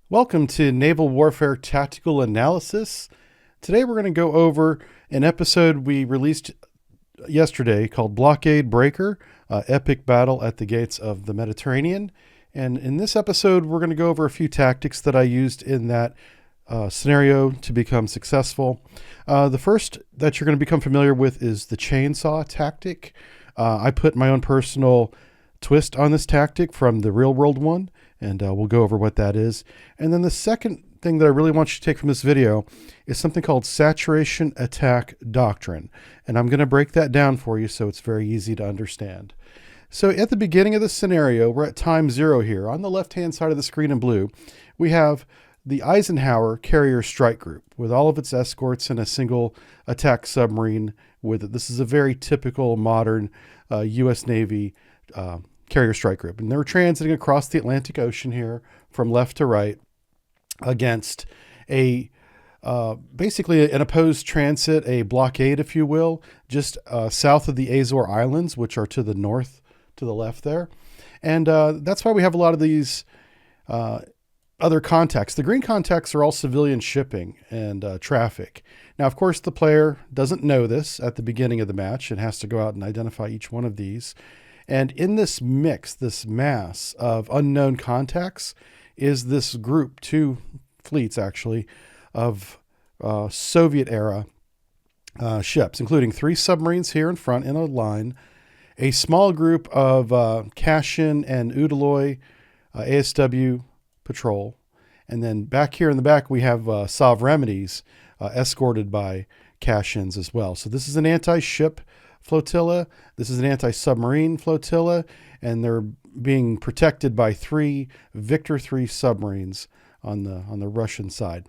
Welcome to Naval Warfare Tactical Analysis. Today we're going to go over an episode we released yesterday called Blockade Breaker, Epic Battle at the Gates of the Mediterranean. And in this episode, we're going to go over a few tactics that I used in that scenario to become successful. The first that you're going to become familiar with is the chainsaw tactic. I put my own personal twist on this tactic from the real world one, and we'll go over what that is. And then the second thing that I really want you to take from this video is something called saturation attack doctrine. And I'm going to break that down for you so it's very easy to understand. So at the beginning of the scenario, we're at time 0 here. On the left-hand side of the screen in blue, we have the Eisenhower carrier strike group with all of its escorts and a single attack submarine with it. This is a very typical modern U.S. Navy carrier strike group. And they're transiting across the Atlantic Ocean here from left to right against a basically an opposed transit, a blockade, if you will, just south of the Azore Islands, which are to the north, to the left there. And that's why we have a lot of these other contacts. The green contacts are all civilian shipping and traffic. Now, of course, the player doesn't know this at the beginning of the match and has to go out and identify each one of these. And in this mix, this mass of unknown contacts is this group, 2 fleets actually, of Soviet era ships, including 3 submarines here in front in a line, a small group of Kashin and Udaloy ASW patrol, and then back here in the back we have Salvo Remedies escorted by Kashins as well. So this is an anti-ship flotilla. This is an anti-submarine flotilla, and they're being protected by 3 Victor 3 submarines on the Russian side.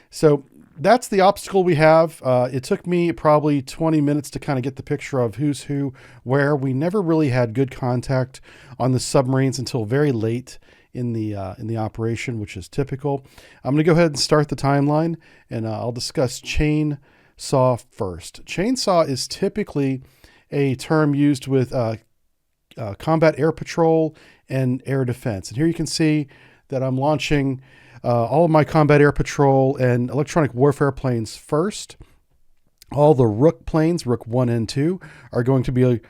So that's the obstacle we have. It took me probably 20 minutes to kind of get the picture of who's who, where. We never really had good contact on the submarines until very late in the operation, which is typical. I'm going to go ahead and start the timeline, and I'll discuss chainsaw first. Chainsaw is typically a term used with combat air patrol and air defense. And here you can see that I'm launching all of my combat air patrol and electronic warfare planes first. All the Rook planes, Rook 1 and 2, are going to be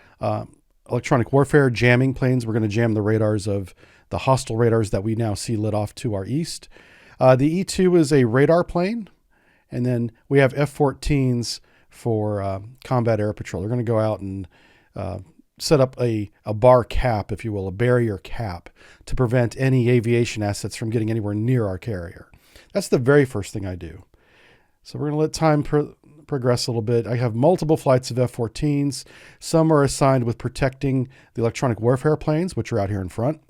electronic warfare jamming planes. We're going to jam the radars of the hostile radars that we now see lit off to our east. The E2 is a radar plane. And then we have F-14s for combat air patrol. They're going to go out and set up a bar cap, if you will, a barrier cap to prevent any aviation assets from getting anywhere near our carrier. That's the very first thing I do. So we're going to let time progress a little bit. I have multiple flights of F-14s. Some are assigned with protecting the electronic warfare planes, which are out here in front.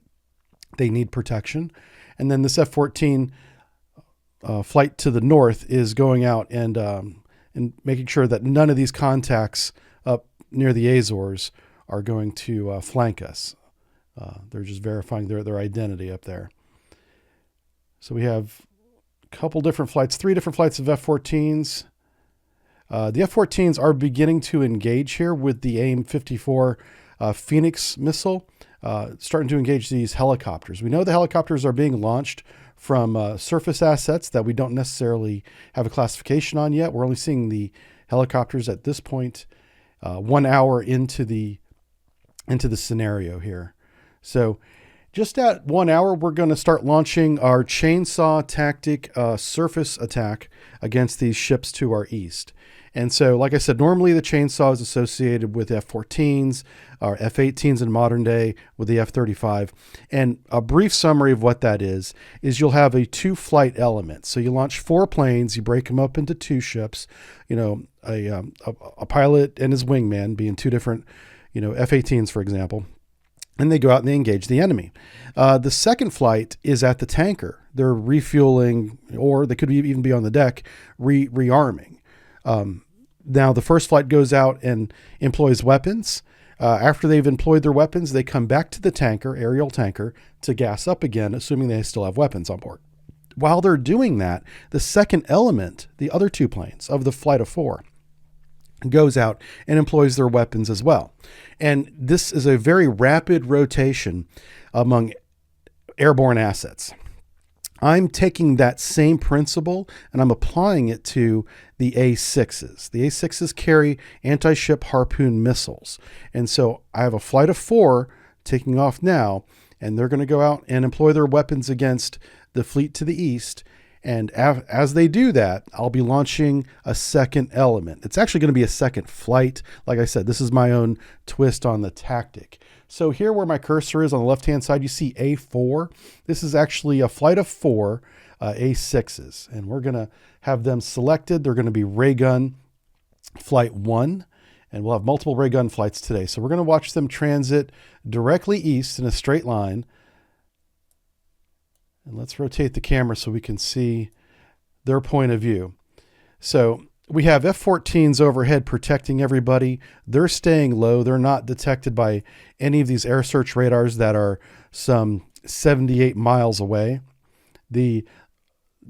They need protection. And then this F-14 flight to the north is going out and making sure that none of these contacts up near the Azores are going to flank us. They're just verifying their identity up there. So we have a couple different flights, 3 different flights of F-14s. The F-14s are beginning to engage here with the AIM-54 Phoenix missile, starting to engage these helicopters. We know the helicopters are being launched from surface assets that we don't necessarily have a classification on yet. We're only seeing the helicopters at this point, 1 hour into the scenario here. So just at 1 hour, we're going to start launching our chainsaw tactic surface attack against these ships to our east. And so, like I said, normally the chainsaw is associated with F-14s or F-18s in modern day with the F-35. And a brief summary of what that is you'll have a 2-flight element. So you launch 4 planes, you break them up into 2 ships, a pilot and his wingman being 2 different, F-18s, for example. And they go out and they engage the enemy. The second flight is at the tanker. They're refueling, or they could even be on the deck, rearming. Now, the first flight goes out and employs weapons. After they've employed their weapons, they come back to the tanker, aerial tanker, to gas up again, assuming they still have weapons on board. While they're doing that, the second element, the other 2 planes of the flight of 4, goes out and employs their weapons as well. And this is a very rapid rotation among airborne assets. I'm taking that same principle and I'm applying it to the A6s. The A6s carry anti-ship Harpoon missiles. And so I have a flight of 4 taking off now, and they're going to go out and employ their weapons against the fleet to the east. And as they do that, I'll be launching a second element. It's actually going to be a second flight. Like I said, this is my own twist on the tactic. So here where my cursor is on the left-hand side, you see A4. This is actually a flight of 4 A6s. And we're going to have them selected. They're going to be ray gun flight 1. And we'll have multiple ray gun flights today. So we're going to watch them transit directly east in a straight line. And let's rotate the camera so we can see their point of view. So we have F-14s overhead protecting everybody. They're staying low. They're not detected by any of these air search radars that are some 78 miles away. The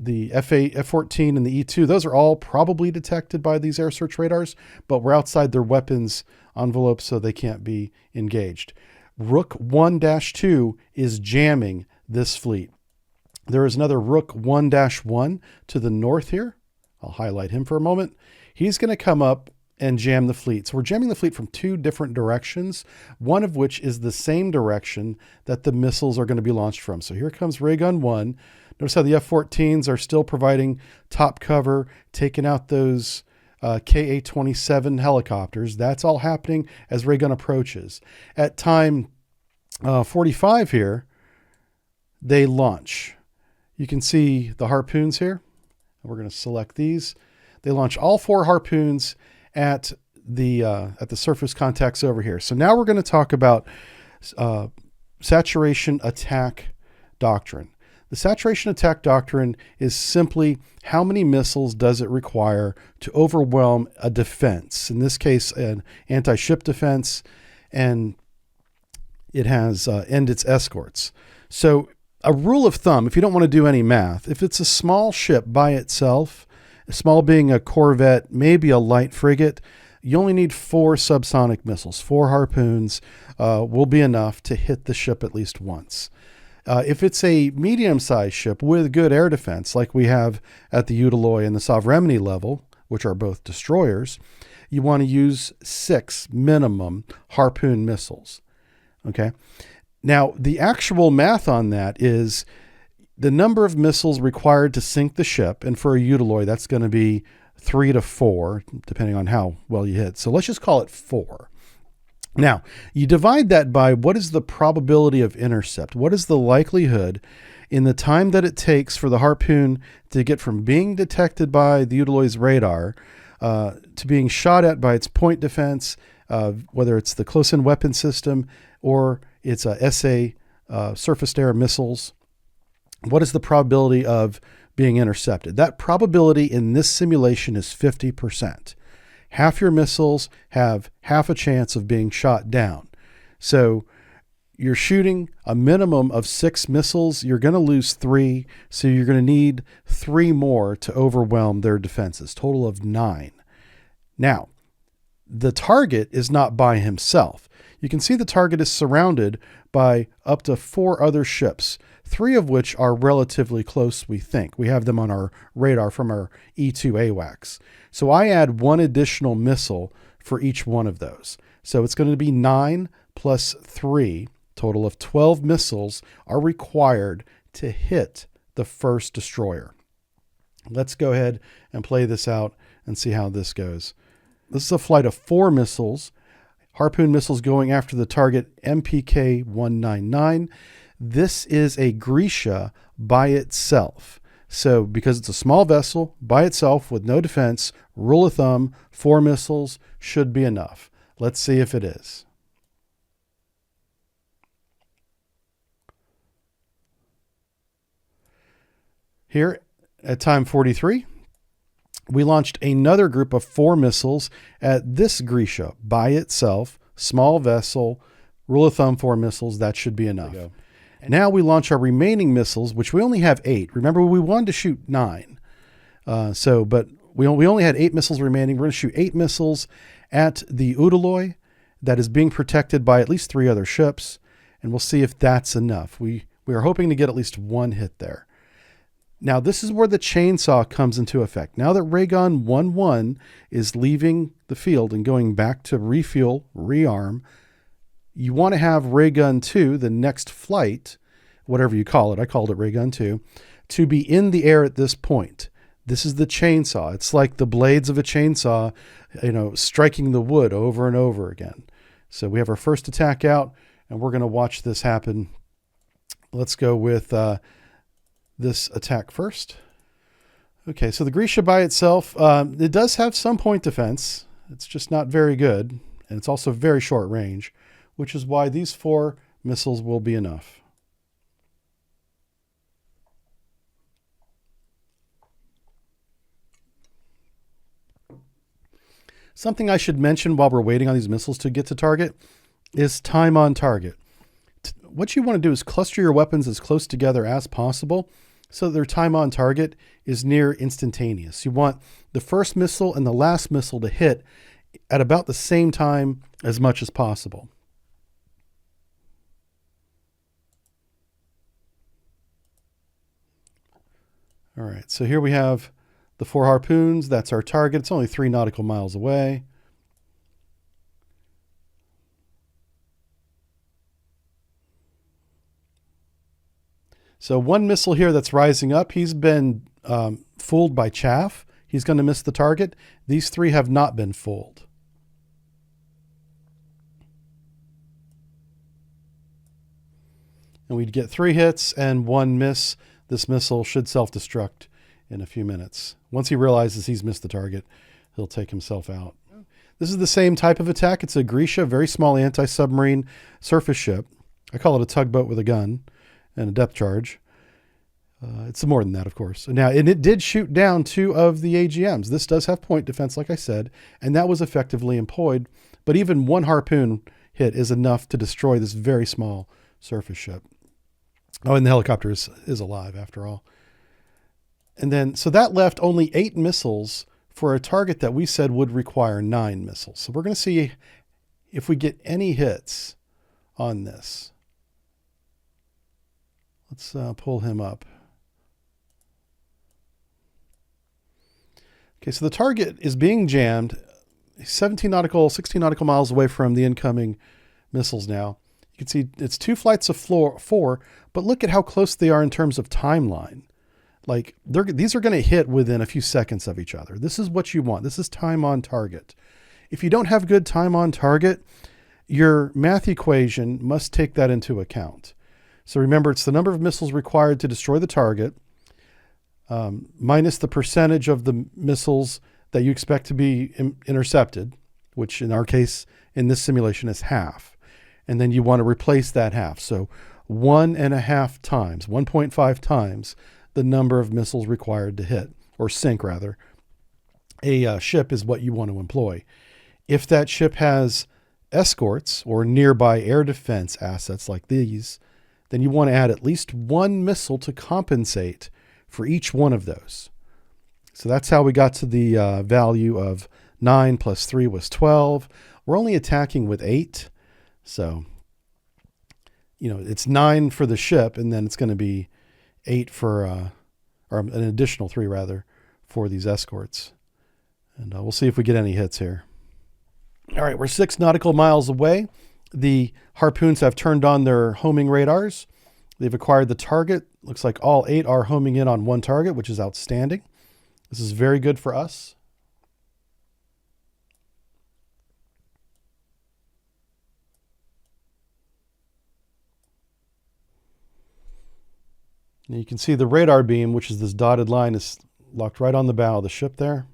F-8, F-14, and the E-2, those are all probably detected by these air search radars, but we're outside their weapons envelope, so they can't be engaged. Rook 1-2 is jamming this fleet. There is another Rook 1-1 to the north here. I'll highlight him for a moment. He's going to come up and jam the fleet. So we're jamming the fleet from 2 different directions, one of which is the same direction that the missiles are going to be launched from. So here comes Ray Gun 1. Notice how the F-14s are still providing top cover, taking out those Ka-27 helicopters. That's all happening as Ray Gun approaches. At time 45 here, they launch. You can see the Harpoons here. We're going to select these. They launch all 4 Harpoons at the surface contacts over here. So now we're going to talk about saturation attack doctrine. The saturation attack doctrine is simply how many missiles does it require to overwhelm a defense. In this case, an anti-ship defense, and it has end its escorts. So a rule of thumb, if you don't want to do any math, if it's a small ship by itself, small being a corvette, maybe a light frigate, you only need 4 subsonic missiles. 4 Harpoons will be enough to hit the ship at least once. If it's a medium-sized ship with good air defense, like we have at the Utaloy and the Sovereignty level, which are both destroyers, you want to use 6 minimum Harpoon missiles. Okay. Now, the actual math on that is the number of missiles required to sink the ship, and for a Utaloy, that's going to be 3 to 4, depending on how well you hit. So let's just call it 4. Now, you divide that by what is the probability of intercept? What is the likelihood in the time that it takes for the Harpoon to get from being detected by the Utaloy's radar to being shot at by its point defense, whether it's the close-in weapon system or it's a SA surface-to-air missiles? What is the probability of being intercepted? That probability in this simulation is 50%. Half your missiles have half a chance of being shot down. So you're shooting a minimum of 6 missiles. You're going to lose 3. So you're going to need 3 more to overwhelm their defenses, total of 9. Now, the target is not by himself. You can see the target is surrounded by up to 4 other ships, 3 of which are relatively close, we think. We have them on our radar from our E2 AWACS. So I add 1 additional missile for each one of those. So it's going to be 9 plus 3, total of 12 missiles are required to hit the first destroyer. Let's go ahead and play this out and see how this goes. This is a flight of 4 missiles, Harpoon missiles going after the target MPK 199. This is a Grisha by itself. So because it's a small vessel by itself with no defense, rule of thumb, 4 missiles should be enough. Let's see if it is. Here at time 43, we launched another group of 4 missiles at this Grisha by itself, small vessel, rule of thumb, 4 missiles. That should be enough. And now we launch our remaining missiles, which we only have 8. Remember, we wanted to shoot 9. But we only had 8 missiles remaining. We're going to shoot 8 missiles at the Utaloy that is being protected by at least 3 other ships. And we'll see if that's enough. We are hoping to get at least 1 hit there. Now, this is where the chainsaw comes into effect. Now that ray gun 1-1 is leaving the field and going back to refuel, rearm, you want to have ray gun 2, the next flight, whatever you call it, I called it ray gun 2, to be in the air at this point. This is the chainsaw. It's like the blades of a chainsaw, striking the wood over and over again. So we have our first attack out, and we're going to watch this happen. Let's go with this attack first. Okay, so the Grisha by itself, it does have some point defense. It's just not very good, and it's also very short range, which is why these 4 missiles will be enough. Something I should mention while we're waiting on these missiles to get to target is time on target. What you want to do is cluster your weapons as close together as possible so that their time on target is near instantaneous. You want the first missile and the last missile to hit at about the same time as much as possible. All right, so here we have the 4 harpoons. That's our target. It's only 3 nautical miles away. So one missile here that's rising up, he's been fooled by chaff. He's going to miss the target. These 3 have not been fooled. And we'd get 3 hits and 1 miss. This missile should self-destruct in a few minutes. Once he realizes he's missed the target, he'll take himself out. This is the same type of attack. It's a Grisha, very small anti-submarine surface ship. I call it a tugboat with a gun and a depth charge. It's more than that, of course. Now, and it did shoot down 2 of the AGMs. This does have point defense, like I said, and that was effectively employed. But even 1 harpoon hit is enough to destroy this very small surface ship. Oh, and the helicopter is alive after all. And then, so that left only 8 missiles for a target that we said would require 9 missiles. So we're going to see if we get any hits on this. Let's pull him up. Okay, so the target is being jammed 16 nautical miles away from the incoming missiles now. You can see it's 2 flights of 4, but look at how close they are in terms of timeline. Like these are going to hit within a few seconds of each other. This is what you want. This is time on target. If you don't have good time on target, your math equation must take that into account. So remember, it's the number of missiles required to destroy the target minus the percentage of the missiles that you expect to be intercepted, which in our case, in this simulation, is half. And then you want to replace that half. So 1.5 times, 1.5 times the number of missiles required to hit, or sink rather, a ship is what you want to employ. If that ship has escorts or nearby air defense assets like these, then you want to add at least 1 missile to compensate for each one of those. So that's how we got to the value of 9 plus 3 was 12. We're only attacking with 8. So, it's 9 for the ship, and then it's going to be 8 for, or an additional 3 rather, for these escorts. And we'll see if we get any hits here. All right, we're 6 nautical miles away. The harpoons have turned on their homing radars. They've acquired the target. Looks like all 8 are homing in on 1 target, which is outstanding. This is very good for us. And you can see the radar beam, which is this dotted line, is locked right on the bow of the ship there.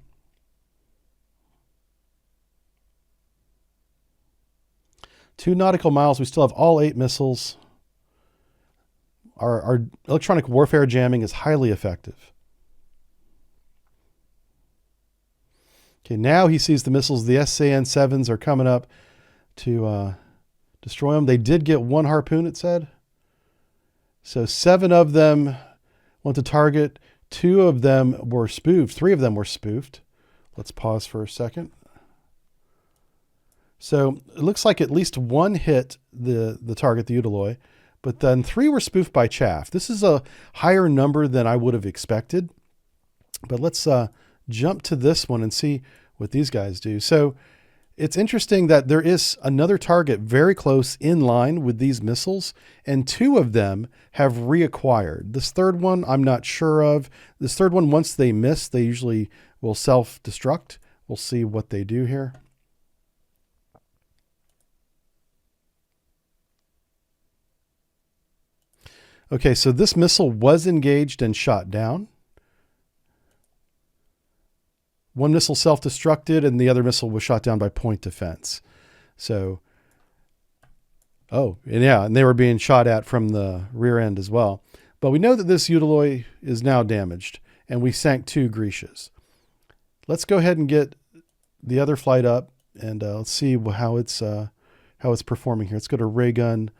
Two nautical miles. We still have all 8 missiles. Our electronic warfare jamming is highly effective. Okay, now he sees the missiles. The SAN-7s are coming up to destroy them. They did get 1 harpoon, it said. So 7 of them went to target. 2 of them were spoofed. 3 of them were spoofed. Let's pause for a second. So it looks like at least 1 hit the target, the Udaloy, but then 3 were spoofed by chaff. This is a higher number than I would have expected. But let's jump to this one and see what these guys do. So it's interesting that there is another target very close in line with these missiles, and 2 of them have reacquired. This third one, I'm not sure of. This third one, once they miss, they usually will self-destruct. We'll see what they do here. Okay, so this missile was engaged and shot down. One missile self-destructed, and the other missile was shot down by point defense. So, oh, and yeah, and they were being shot at from the rear end as well. But we know that this Utiloy is now damaged, and we sank 2 Grecias. Let's go ahead and get the other flight up, and let's see how it's performing here. Let's go to ray gun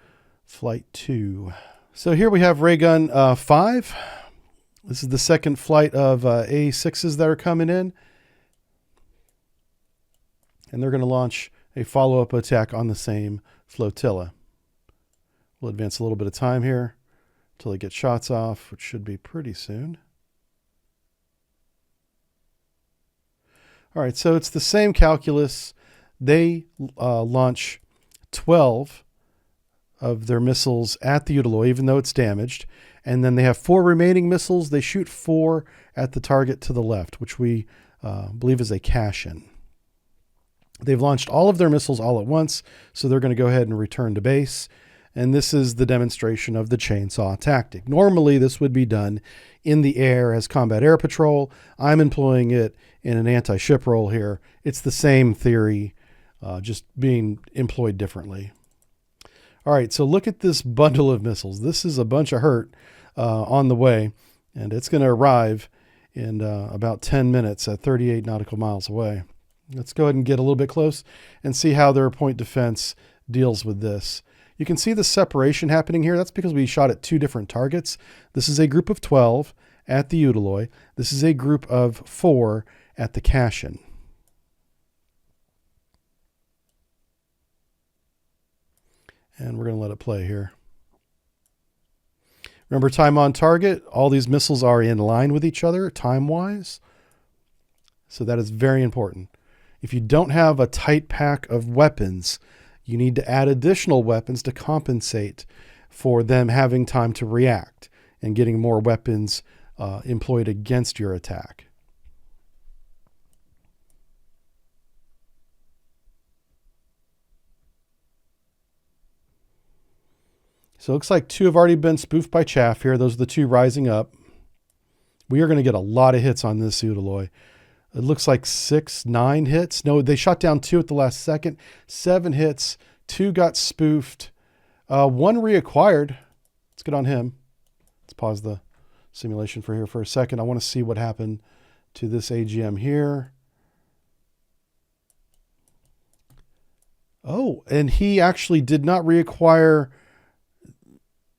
flight 2. So here we have ray gun 5. This is the second flight of A6s that are coming in. And they're going to launch a follow-up attack on the same flotilla. We'll advance a little bit of time here until they get shots off, which should be pretty soon. All right, so it's the same calculus. They launch 12 of their missiles at the Utiloy, even though it's damaged. And then they have 4 remaining missiles. They shoot 4 at the target to the left, which we believe is a cash-in. They've launched all of their missiles all at once, so they're going to go ahead and return to base. And this is the demonstration of the chainsaw tactic. Normally, this would be done in the air as combat air patrol. I'm employing it in an anti-ship role here. It's the same theory, just being employed differently. All right, so look at this bundle of missiles. This is a bunch of hurt on the way, and it's going to arrive in about 10 minutes at 38 nautical miles away. Let's go ahead and get a little bit close and see how their point defense deals with this. You can see the separation happening here. That's because we shot at 2 different targets. This is a group of 12 at the Utiloy. This is a group of 4 at the Cashin. And we're going to let it play here. Remember, time on target. All these missiles are in line with each other time-wise. So that is very important. If you don't have a tight pack of weapons, you need to add additional weapons to compensate for them having time to react and getting more weapons employed against your attack. So it looks like 2 have already been spoofed by chaff here. Those are the 2 rising up. We are going to get a lot of hits on this Utiloy. It looks like 6, 9 hits. No, they shot down 2 at the last second. 7 hits. 2 got spoofed. 1 reacquired. Let's get on him. Let's pause the simulation for a second. I want to see what happened to this AGM here. Oh, and he actually did not reacquire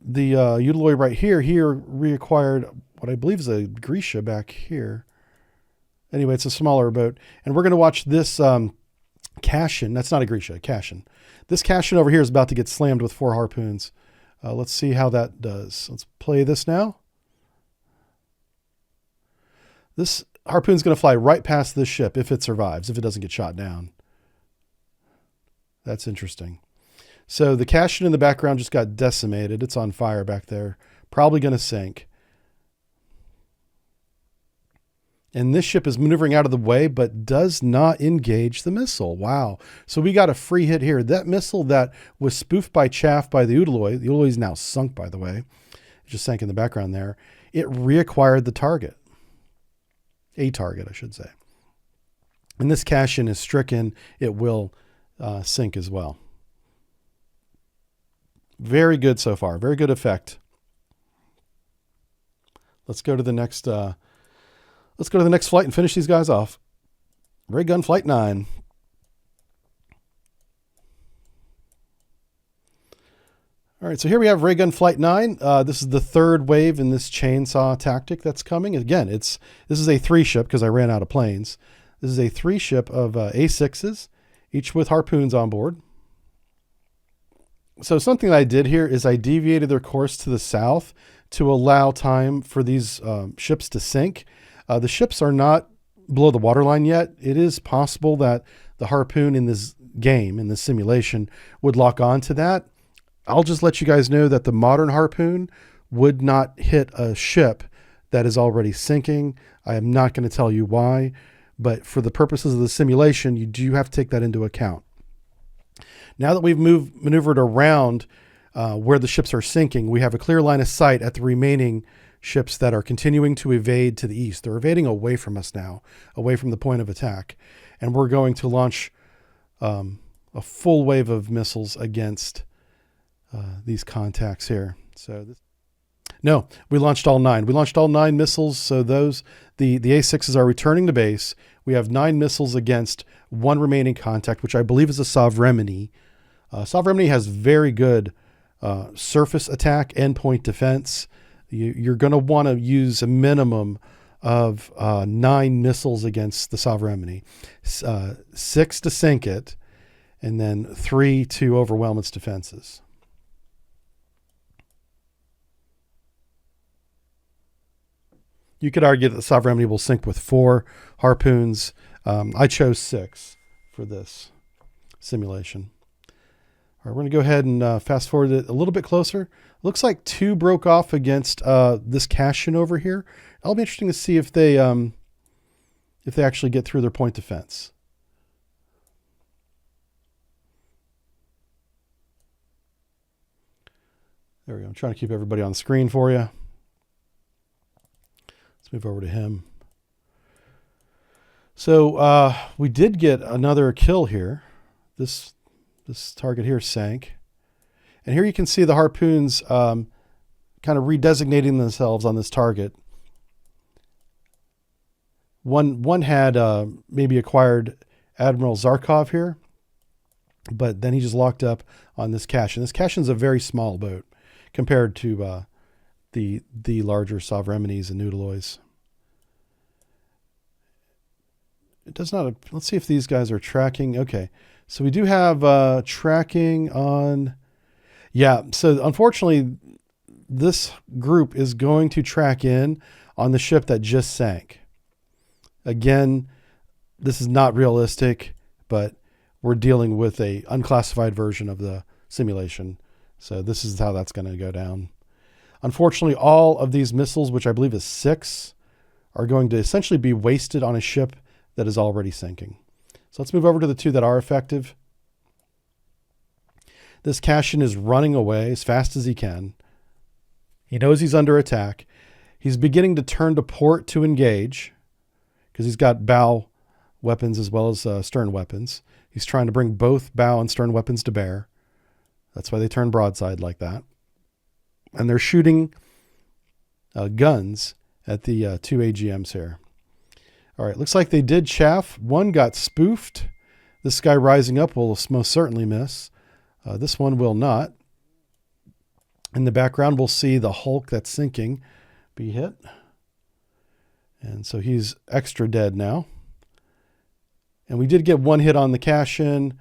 the Utiloy right here. He reacquired what I believe is a Grecia back here. Anyway, it's a smaller boat. And we're going to watch this Cashin. That's not a Grecia, a Cashin. This Cashin over here is about to get slammed with 4 harpoons. Let's see how that does. Let's play this now. This harpoon's going to fly right past this ship if it survives, if it doesn't get shot down. That's interesting. So the Cashin in the background just got decimated. It's on fire back there. Probably going to sink. And this ship is maneuvering out of the way, but does not engage the missile. Wow. So we got a free hit here. That missile that was spoofed by chaff by the Utiloy is now sunk, by the way. It just sank in the background there. It reacquired the target. A target, I should say. And this Cashin is stricken. It will sink as well. Very good so far. Very good effect. Let's go to the next... Let's go to the next flight and finish these guys off. Ray gun flight 9. All right, so here we have ray gun flight 9. This is the 3rd wave in this chainsaw tactic that's coming. Again, this is a 3 ship because I ran out of planes. This is a 3 ship of A6s, each with harpoons on board. So something that I did here is I deviated their course to the south to allow time for these ships to sink. The ships are not below the waterline yet. It is possible that the harpoon in this game, in this simulation, would lock on to that. I'll just let you guys know that the modern harpoon would not hit a ship that is already sinking. I am not going to tell you why, but for the purposes of the simulation, you do have to take that into account. Now that we've maneuvered around where the ships are sinking, we have a clear line of sight at the remaining ships that are continuing to evade to the east. They're evading away from us now, away from the point of attack. And we're going to launch a full wave of missiles against these contacts here. No, we launched all 9. We launched all 9 missiles. So the A6s are returning to base. We have 9 missiles against 1 remaining contact, which I believe is a Sovereignty. Sovereignty has very good surface attack and point defense. You're going to want to use a minimum of 9 missiles against the Sovereignty, 6 to sink it, and then 3 to overwhelm its defenses. You could argue that the Sovereignty will sink with 4 harpoons. I chose 6 for this simulation. All right, we're going to go ahead and fast forward it a little bit closer. Looks like 2 broke off against this Cashin over here. It'll be interesting to see if they actually get through their point defense. There we go. I'm trying to keep everybody on the screen for you. Let's move over to him. So we did get another kill here. This target here sank. And here you can see the harpoons kind of redesignating themselves on this target. One had maybe acquired Admiral Zarkov here, but then he just locked up on this Cashin. This Cashin's a very small boat compared to the larger Sovereignities and Noodleoys. It does not. Let's see if these guys are tracking. Okay, so we do have tracking on. Yeah, so unfortunately, this group is going to track in on the ship that just sank. Again, this is not realistic, but we're dealing with a unclassified version of the simulation. So this is how that's going to go down. Unfortunately, all of these missiles, which I believe is 6, are going to essentially be wasted on a ship that is already sinking. So let's move over to the 2 that are effective. This Cashin is running away as fast as he can. He knows he's under attack. He's beginning to turn to port to engage because he's got bow weapons as well as stern weapons. He's trying to bring both bow and stern weapons to bear. That's why they turn broadside like that. And they're shooting guns at the 2 AGMs here. All right, looks like they did chaff. One got spoofed. This guy rising up will most certainly miss. This one will not. In the background, we'll see the Hulk that's sinking be hit. And so he's extra dead now. And we did get 1 hit on the Cashin.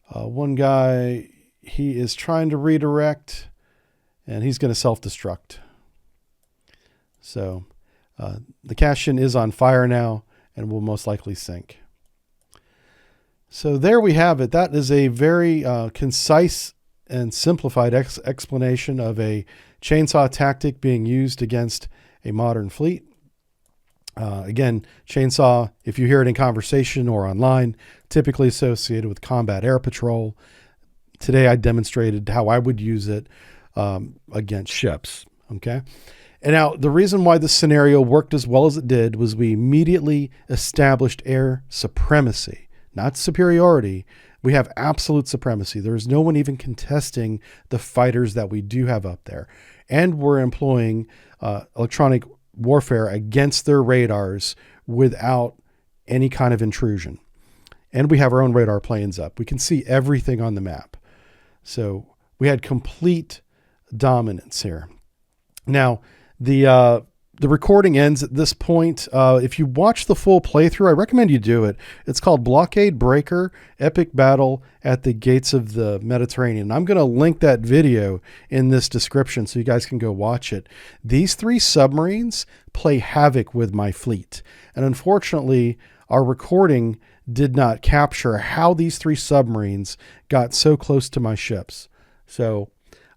One guy, he is trying to redirect, and he's going to self-destruct. So the Cashin is on fire now and will most likely sink. So there we have it. That is a very concise and simplified explanation of a chainsaw tactic being used against a modern fleet. Again, chainsaw, if you hear it in conversation or online, typically associated with combat air patrol. Today I demonstrated how I would use it against ships. Okay. And now the reason why this scenario worked as well as it did was we immediately established air supremacy, not superiority. We have absolute supremacy. There is no one even contesting the fighters that we do have up there. And we're employing electronic warfare against their radars without any kind of intrusion. And we have our own radar planes up. We can see everything on the map. So we had complete dominance here. Now, the the recording ends at this point. If you watch the full playthrough, I recommend you do it. It's called Blockade Breaker, Epic Battle at the Gates of the Mediterranean. I'm going to link that video in this description so you guys can go watch it. These 3 submarines play havoc with my fleet. And unfortunately, our recording did not capture how these 3 submarines got so close to my ships. So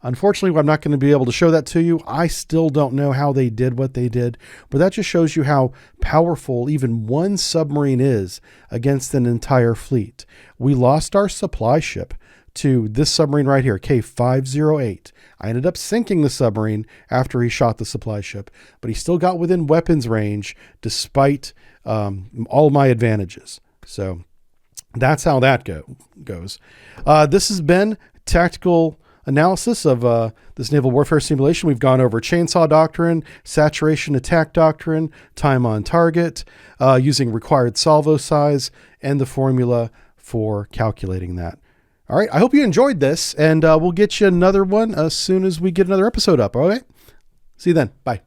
unfortunately, I'm not going to be able to show that to you. I still don't know how they did what they did, but that just shows you how powerful even one submarine is against an entire fleet. We lost our supply ship to this submarine right here, K508. I ended up sinking the submarine after he shot the supply ship, but he still got within weapons range despite all my advantages. So that's how that goes. This has been tactical analysis of this naval warfare simulation. We've gone over chainsaw doctrine, saturation attack doctrine, time on target, using required salvo size, and the formula for calculating that. All right, I hope you enjoyed this, and we'll get you another one as soon as we get another episode up. All right, see you then. Bye.